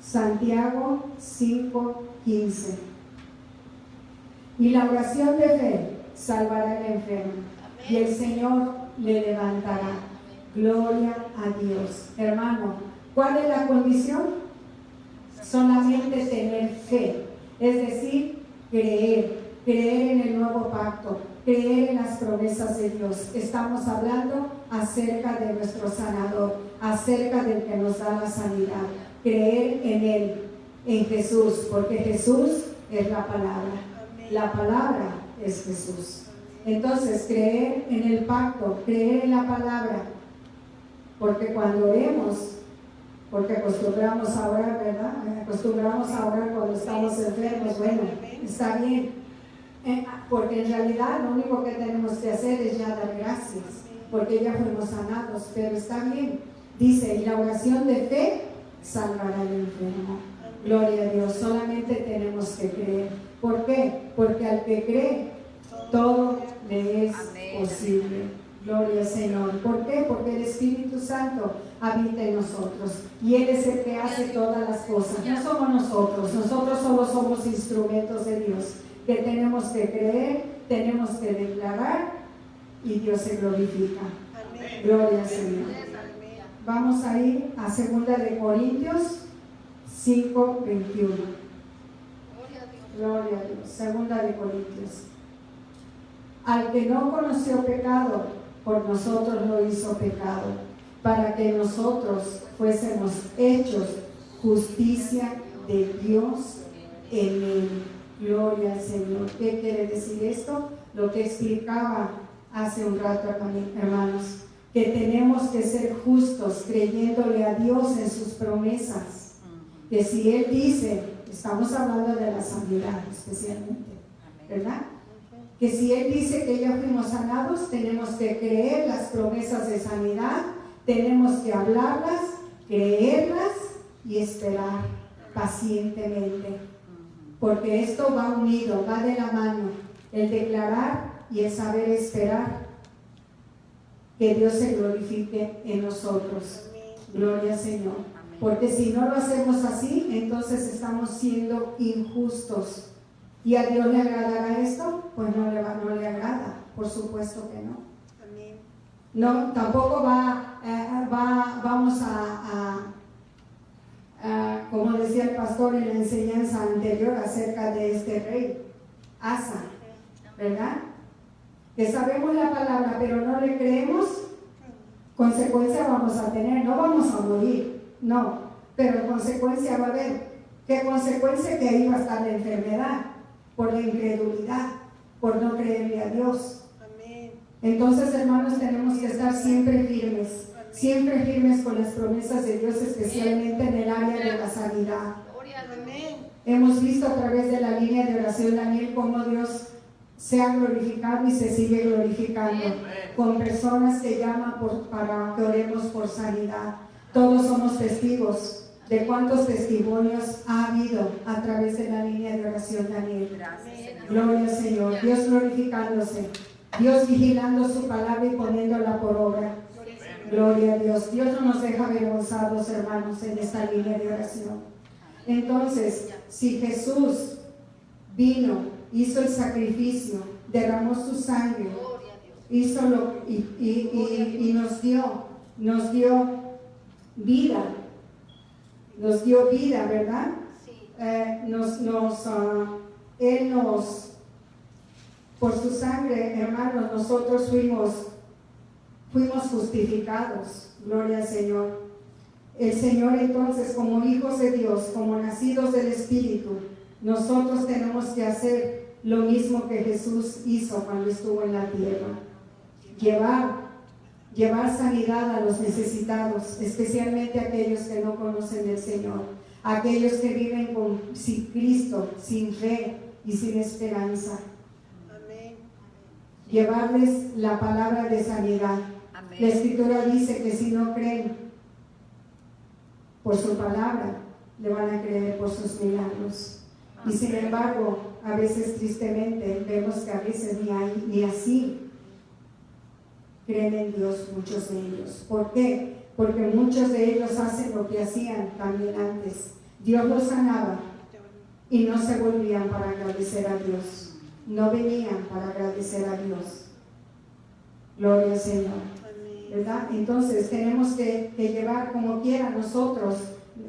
S1: Santiago 5:15. Y la oración de fe salvará al enfermo, y el Señor le levantará. Gloria a Dios. Hermano, ¿cuál es la condición? Solamente tener fe, es decir, creer en el nuevo pacto, creer en las promesas de Dios. Estamos hablando acerca de nuestro sanador, acerca del que nos da la sanidad. Creer en Él, en Jesús, porque Jesús es la palabra. La palabra es Jesús. Entonces, creer en el pacto, creer en la palabra, porque cuando oremos, porque acostumbramos a orar, ¿verdad? Acostumbramos a orar cuando estamos enfermos. Bueno, está bien, porque en realidad lo único que tenemos que hacer es ya dar gracias, porque ya fuimos sanados, pero está bien. Dice, y la oración de fe salvará al enfermo. Gloria a Dios, solamente tenemos que creer. ¿Por qué? Porque al que cree, todo le es posible. Gloria al Señor. ¿Por qué? Porque el Espíritu Santo habita en nosotros y Él es el que hace todas las cosas. No somos nosotros. Nosotros solo somos instrumentos de Dios que tenemos que creer, tenemos que declarar y Dios se glorifica. Gloria al Señor. Vamos a ir a 2 de Corintios 5:21. Gloria a Dios. 2 de Corintios. Al que no conoció pecado, por nosotros lo hizo pecado, para que nosotros fuésemos hechos justicia de Dios en él. Gloria al Señor. ¿Qué quiere decir esto? Lo que explicaba hace un rato, hermanos, que tenemos que ser justos creyéndole a Dios en sus promesas. Que si Él dice, estamos hablando de la sanidad especialmente, ¿verdad? Que si Él dice que ya fuimos sanados, tenemos que creer las promesas de sanidad, tenemos que hablarlas, creerlas y esperar pacientemente. Porque esto va unido, va de la mano, el declarar y el saber esperar que Dios se glorifique en nosotros. Gloria al Señor. Porque si no lo hacemos así, entonces estamos siendo injustos. ¿Y a Dios le agradará esto? Pues no le agrada, por supuesto que no. No, tampoco vamos como decía el pastor en la enseñanza anterior acerca de este rey, Asa, ¿verdad? Que sabemos la palabra, pero no le creemos, consecuencia vamos a tener, no vamos a morir, no, pero consecuencia va a haber. ¿Qué consecuencia? Que ahí va a estar la enfermedad, por la incredulidad, por no creerle a Dios. Amén. Entonces, hermanos, tenemos que estar siempre firmes, siempre firmes con las promesas de Dios, especialmente en el área de la sanidad. Amén. Hemos visto a través de la línea de oración, Daniel, cómo Dios se ha glorificado y se sigue glorificando con personas que llaman para que oremos por sanidad. Todos somos testigos de cuántos testimonios ha habido a través de la línea de oración, Daniel. Gloria al Señor. Dios glorificándose, Dios vigilando su palabra y poniéndola por obra. Gloria a Dios. Dios no nos deja avergonzados, hermanos, en esta línea de oración. Entonces, si Jesús vino, hizo el sacrificio, derramó su sangre, hizo y nos dio vida. Nos dio vida, ¿verdad? Sí. Él por su sangre, hermanos, nosotros fuimos justificados. Gloria al Señor. El Señor, entonces, como hijos de Dios, como nacidos del Espíritu, nosotros tenemos que hacer lo mismo que Jesús hizo cuando estuvo en la tierra. Llevar sanidad a los necesitados, especialmente a aquellos que no conocen del Señor, a aquellos que viven sin Cristo, sin fe y sin esperanza. Amén. Llevarles la palabra de sanidad. Amén. La Escritura dice que si no creen por su palabra, le van a creer por sus milagros. Amén. Y sin embargo, a veces tristemente vemos que a veces ni así creen en Dios muchos de ellos. ¿Por qué? Porque muchos de ellos hacen lo que hacían también antes. Dios los sanaba y no se volvían para agradecer a Dios. No venían para agradecer a Dios. Gloria al Señor. ¿Verdad? Entonces tenemos que llevar como quiera nosotros.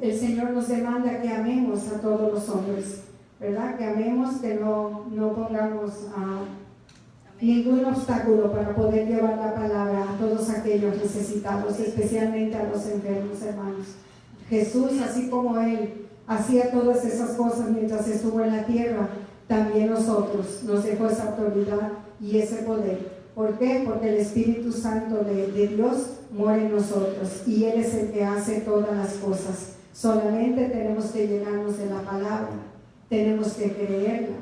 S1: El Señor nos demanda que amemos a todos los hombres, ¿verdad? Que amemos, que no pongamos ningún obstáculo para poder llevar la palabra a todos aquellos necesitados, especialmente a los enfermos, hermanos. Jesús, así como Él hacía todas esas cosas mientras estuvo en la tierra, también nosotros nos dejó esa autoridad y ese poder. ¿Por qué? Porque el Espíritu Santo de Dios mora en nosotros y Él es el que hace todas las cosas. Solamente tenemos que llenarnos de la palabra, tenemos que creerla.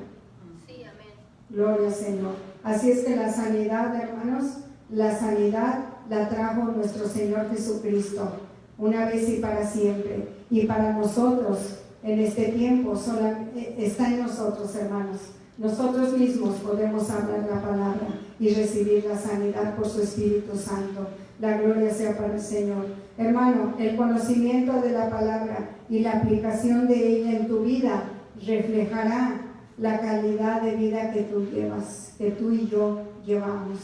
S1: Sí, amén. Gloria al Señor. Así es que la sanidad, hermanos, la sanidad la trajo nuestro Señor Jesucristo, una vez y para siempre. Y para nosotros, en este tiempo, está en nosotros, hermanos, Nosotros mismos podemos hablar la palabra y recibir la sanidad por su Espíritu Santo. La gloria sea para el Señor. Hermano, el conocimiento de la palabra y la aplicación de ella en tu vida reflejará la calidad de vida que tú llevas, que tú y yo llevamos.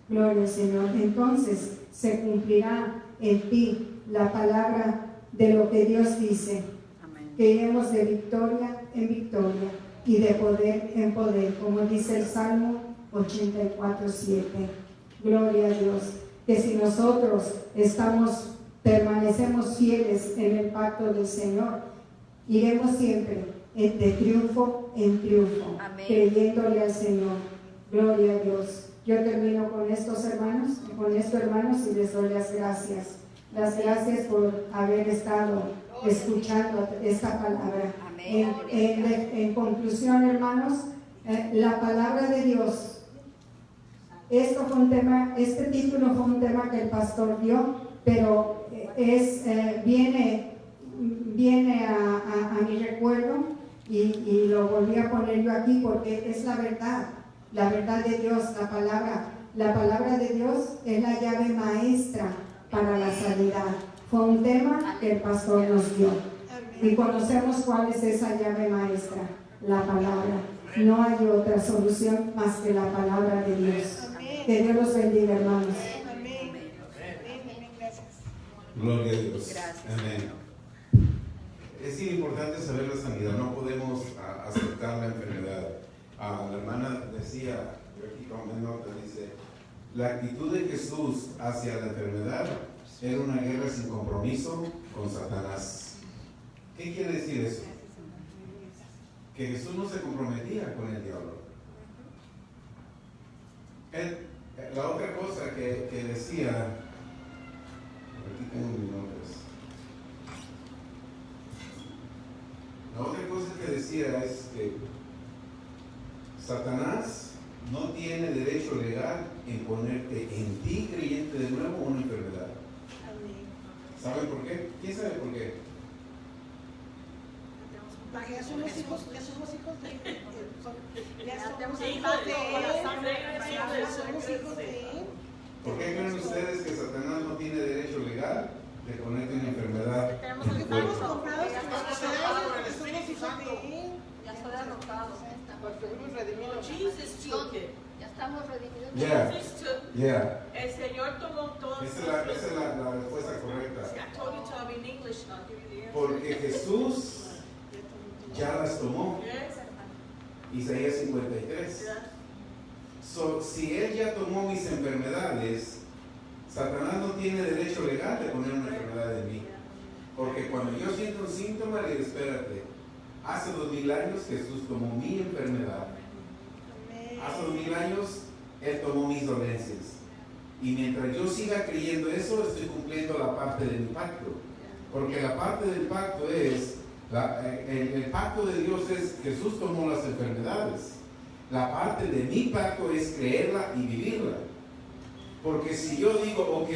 S1: Gloria al Señor. Entonces se cumplirá en ti la palabra de lo que Dios dice. Amén. Que iremos de victoria en victoria y de poder en poder, como dice el Salmo 84:7. Gloria a Dios. Que si nosotros permanecemos fieles en el pacto del Señor, iremos siempre de triunfo en triunfo. Amén. Creyéndole al Señor. Gloria a Dios. Yo termino con estos hermanos, y les doy las gracias. Las gracias por haber estado escuchando esta palabra. En conclusión, hermanos, la palabra de Dios. Este título fue un tema que el pastor dio, pero viene a mi recuerdo y lo volví a poner yo aquí porque es la verdad de Dios, la palabra de Dios es la llave maestra para la sanidad. Fue un tema que el pastor nos dio y conocemos cuál es esa llave maestra, la palabra. No hay otra solución más que la palabra de Dios. Que Dios los bendiga, hermanos.
S2: Gloria a Dios. Amén. Es importante saber la sanidad. No podemos aceptar la enfermedad. La hermana decía, yo aquí como nota, dice, la actitud de Jesús hacia la enfermedad era una guerra sin compromiso con Satanás. ¿Qué quiere decir eso? Que Jesús no se comprometía con el diablo. La otra cosa que decía, aquí tengo mis nombres. La otra cosa que decía es que Satanás no tiene derecho legal en ponerte en ti, creyente de nuevo, una enfermedad. ¿Saben por qué? ¿Quién sabe por qué?
S3: Porque ya somos hijos de él.
S2: ¿Por qué creen ustedes que Satanás no tiene derecho legal de ponerte una enfermedad?
S3: Porque estamos comprados porque somos hijos de él.
S4: Ya estoy adoptado.
S3: Porque fuimos redimidos.
S4: Ya estamos redimidos.
S2: Yeah.
S5: El Señor tomó todo.
S2: Esa es la respuesta correcta. Porque Jesús ya las tomó. Isaías 53. Si Él ya tomó mis enfermedades, Satanás no tiene derecho legal de poner una enfermedad en mí. Porque cuando yo siento un síntoma, le digo, espérate, hace 2000 años Jesús tomó mi enfermedad. Hace 2000 años Él tomó mis dolencias. Y mientras yo siga creyendo eso, estoy cumpliendo la parte de mi pacto. Porque la parte del pacto es, el pacto de Dios es, Jesús tomó las enfermedades. La parte de mi pacto es creerla y vivirla. Porque si yo digo, ok,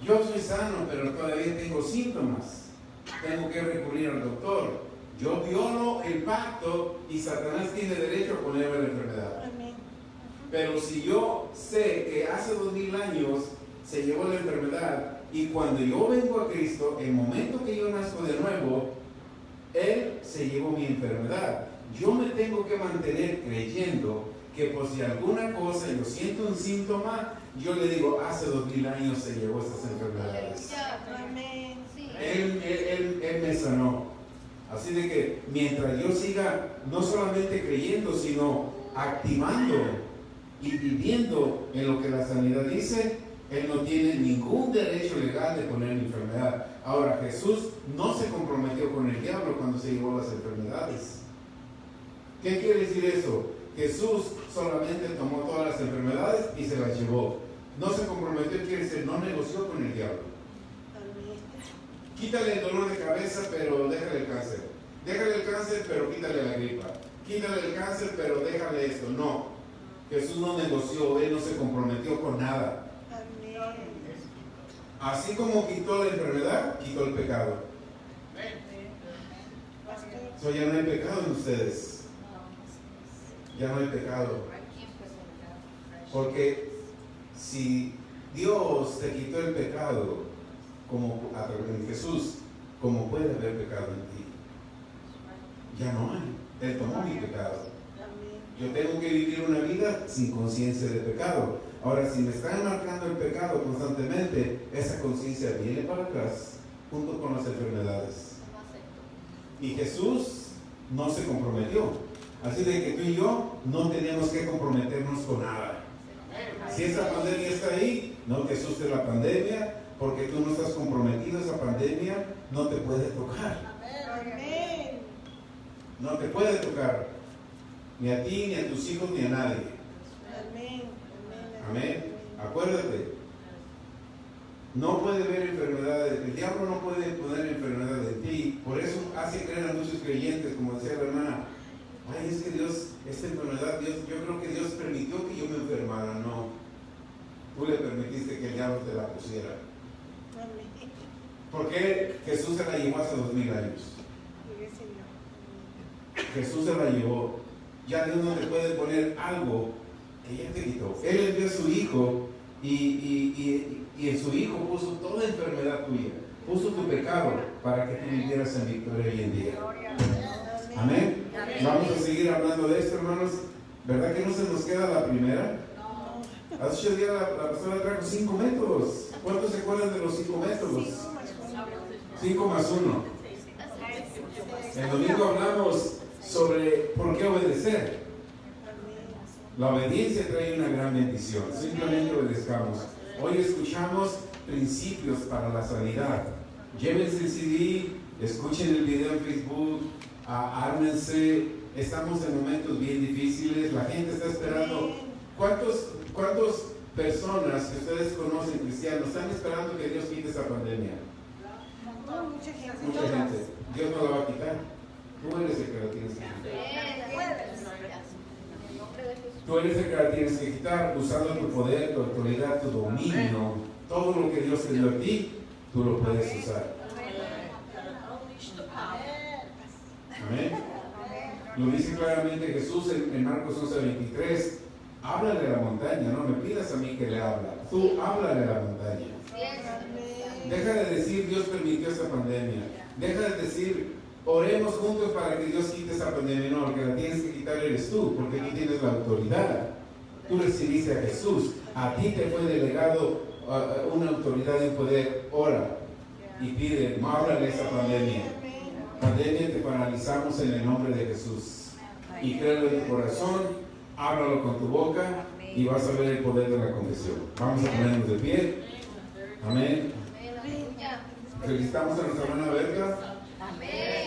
S2: yo soy sano, pero todavía tengo síntomas, tengo que recurrir al doctor. Yo violo el pacto y Satanás tiene derecho a ponerme la enfermedad. Pero si yo sé que hace 2000 años se llevó la enfermedad y cuando yo vengo a Cristo, el momento que yo nazco de nuevo, Él se llevó mi enfermedad. Yo me tengo que mantener creyendo que por si alguna cosa yo siento un síntoma, yo le digo, hace 2000 años se llevó estas enfermedades. Él me sanó. Así de que mientras yo siga no solamente creyendo, sino activando y viviendo en lo que la sanidad dice, Él no tiene ningún derecho legal de poner mi enfermedad. Ahora, Jesús no se comprometió con el diablo cuando se llevó las enfermedades. ¿Qué quiere decir eso? Jesús solamente tomó todas las enfermedades y se las llevó. No se comprometió, quiere decir, no negoció con el diablo. Quítale el dolor de cabeza, pero déjale el cáncer. Déjale el cáncer, pero quítale la gripa. Quítale el cáncer, pero déjale esto. No. Jesús no negoció, Él no se comprometió con nada. Así como quitó la enfermedad, quitó el pecado. Ya no hay pecado en ustedes. Ya no hay pecado. Porque si Dios te quitó el pecado como a través de Jesús, como puede haber pecado en ti? Ya no hay. Él tomó mi pecado. Yo tengo que vivir una vida sin conciencia de pecado. Ahora, si me están marcando el pecado constantemente, esa conciencia viene para atrás junto con las enfermedades. Y Jesús no se comprometió. Así de que tú y yo no tenemos que comprometernos con nada. Si esa pandemia está ahí, no te asuste la pandemia, porque tú no estás comprometido a esa pandemia, no te puede tocar. No te puede tocar. Ni a ti, ni a tus hijos, ni a nadie. Amén. Acuérdate. No puede ver enfermedades. El diablo no puede poner enfermedades en ti. Por eso hace creer a muchos creyentes, como decía la hermana, ay, es que Dios, esta enfermedad, Dios, yo creo que Dios permitió que yo me enfermara. No. Tú le permitiste que el diablo te la pusiera. ¿Por qué Jesús se la llevó hace 2000 años? Jesús se la llevó. Ya Dios no te puede poner algo que ya te quitó. Él envió a su Hijo y en su Hijo puso toda enfermedad tuya. Puso tu pecado para que tú vivieras en victoria hoy en día. Amén. Vamos a seguir hablando de esto, hermanos. ¿Verdad que no se nos queda la primera? Hace 8 días la pastora trajo 5 métodos. ¿Cuántos se acuerdan de los 5 métodos? 5 más 1. El domingo hablamos sobre por qué obedecer. La obediencia trae una gran bendición. Simplemente obedezcamos. Hoy escuchamos principios para la sanidad. Llévense el CD, escuchen el video en Facebook, ármense. Estamos en momentos bien difíciles. La gente está esperando. ¿Cuántas personas que ustedes conocen cristianos están esperando que Dios quite esa pandemia?
S3: Mucha gente.
S2: Mucha gente. Dios no la va a quitar. Tú eres el que la tienes que quitar. Tú eres el que la tienes que quitar usando tu poder, tu autoridad, tu dominio. Todo lo que Dios te dio a ti, tú lo puedes usar. Amén. Lo dice claramente Jesús en Marcos 11:23. Háblale a la montaña, no me pidas a mí que le hable. Tú háblale a la montaña. Deja de decir Dios permitió esta pandemia. Deja de decir oremos juntos para que Dios quite esa pandemia. No, el que la tienes que quitar eres tú, porque tú tienes la autoridad. Tú recibiste a Jesús. A ti te fue delegado una autoridad y un poder. Ora y pide, no háblale a esa pandemia. Pandemia, te paralizamos en el nombre de Jesús. Y créelo en tu corazón, háblalo con tu boca y vas a ver el poder de la confesión. Vamos a ponernos de pie. Amén. Felicitamos a nuestra hermana Berta.
S4: Amén.